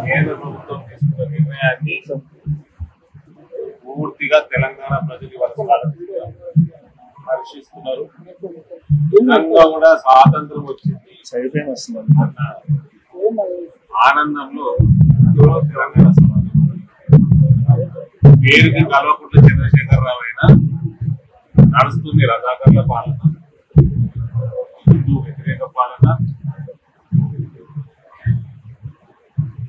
కేంద్ర ప్రభుత్వం తీసుకున్న నిర్ణయాన్ని పూర్తిగా తెలంగాణ ప్రజలు హర్షిస్తున్నారు. నిజంగా కూడా స్వాతంత్రం వచ్చింది అన్న ఆనందంలో తెలంగాణ సమాజం పేరుకి కల్వకుంట్ల చంద్రశేఖరరావు అయినా నడుస్తుంది రజాకర్ల పాలన, హిందూ వ్యతిరేక పాలన,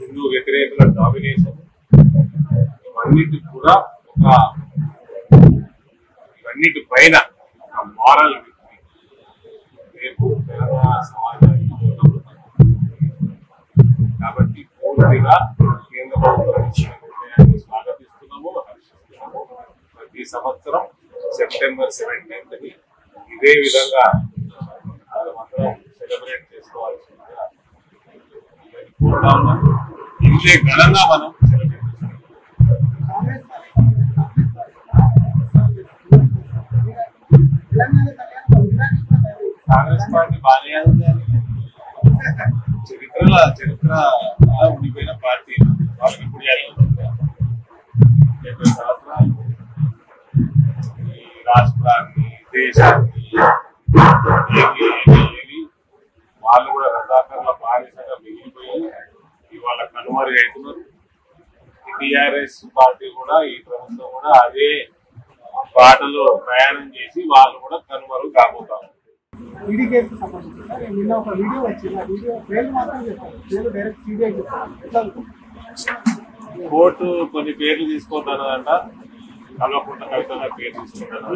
హిందూ వ్యతిరేకుల డామినేషన్, ఇవన్నిటి కూడా ఇవన్నిటి పైన మారల్ రేపు తెలంగాణ సమాజానికి కాబట్టి పూర్తిగా కేంద్ర ప్రభుత్వం నిర్ణయాన్ని స్వాగతిస్తున్నాము, హర్షిస్తున్నాము. ప్రతి సంవత్సరం సెప్టెంబర్ 17ని ఇదే విధంగా మనమందరం సెలబ్రేట్ చేసుకోవాల్సిందిగా కోరుతా ఉన్నాం. ఇంతే ఘనంగా మనం సెలబ్రేట్ చేస్తాం. కాంగ్రెస్ పార్టీ బాగానే ఉంది. చరిత్ర ఉండిపోయిన పార్టీ వాళ్ళకి ఇప్పుడు 70 సంవత్సరాలు ఈ రాష్ట్రాన్ని దేశాన్ని వాళ్ళు కూడా రజాకర్ల బానిసగా మిగిలిపోయి ఇవాళ కనుమరుగు అవుతున్నారు. టిఆర్ఎస్ పార్టీ కూడా ఈ ప్రభుత్వం కూడా అదే బాటలో ప్రయాణం చేసి వాళ్ళు కూడా కనుమరుగు కాబోతారు. ఈడీ కేసుకు సంబంధించి సార్ నిన్న ఒక వీడియో వచ్చింది. ఆ వీడియో పేరు మాత్రం చెప్పారు, పేరు డైరెక్ట్ సిబిఐ చెప్పారు. కోర్టు కొన్ని పేర్లు తీసుకుంటానంట, కల్వకుంట్ల కవిత పేరు తీసుకుంటాను.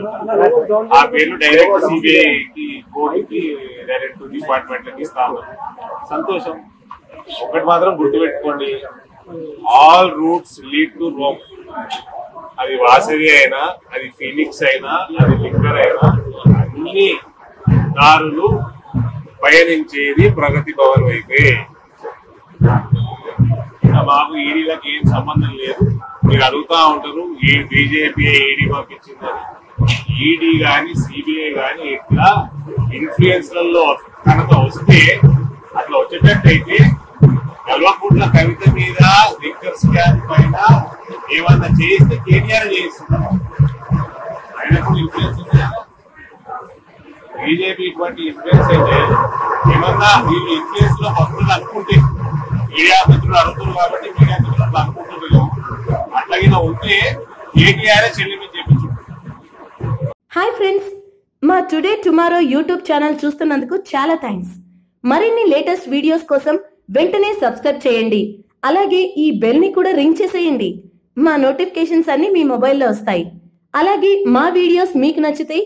ఆ పేర్లు డైరెక్ట్ సిబిఐకి కోర్టుకి డైరెక్ట్ డిపార్ట్మెంట్లకి ఇస్తాము. సంతోషం. ఒకటి మాత్రం గుర్తుపెట్టుకోండి, all roots lead to Rome. అది వాసవి అయినా, అది ఫీనిక్స్ అయినా, అది లిక్కర్ అయినా, అన్ని దారులు పయనించేది ప్రగతి భవన్ వైపే. మాకు ఈడీలకు ఏం సంబంధం లేదు. మీరు అడుగుతా ఉంటారు ఈ బీజేపీ ఈడీ పంపించిందని. ఈడీ కానీ సిబిఐ కానీ ఇట్లా ఇన్ఫ్లుయెన్స్లలో కనుక వస్తే, అట్లా వచ్చేటట్టయితే కల్వకుంట్ల కవిత మీద లిక్కర్ స్కామ్ పైన ఏమన్నా చేస్తే కేటీఆర్ చేస్తున్నారు. ఆయన కూడా ఇన్ఫ్లుయెన్స్ ఉంది. బీజేపీ ఇటువంటి ఇన్ఫ్లుయెన్స్ అయితే ఏమన్నా వీళ్ళు ఇన్ఫ్లుయెన్స్ లో వస్తుంది అనుకుంటే, మీడియా మిత్రులు అడుగుతున్నారు కాబట్టి మీడియా మిత్రులు అట్లా అనుకుంటున్నారు. అట్లాగినా ఉంటే కేటీఆర్ చెల్లిమని చెప్పించు. హాయ్ ఫ్రెండ్స్, మా టుడే టుమారో యూట్యూబ్ ఛానల్ చూస్తున్నందుకు చాలా థ్యాంక్స్. మరిన్ని లేటెస్ట్ వీడియోస్ కోసం వెంటనే సబ్స్క్రైబ్ చేయండి. అలాగే ఈ బెల్ ని కూడా రింగ్ చేసేయండి. మా నోటిఫికేషన్స్ అన్ని మీ మొబైల్లో వస్తాయి. అలాగే మా వీడియోస్ మీకు నచ్చితే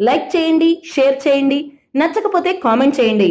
లైక్ చేయండి, షేర్ చేయండి, నచ్చకపోతే కామెంట్ చేయండి.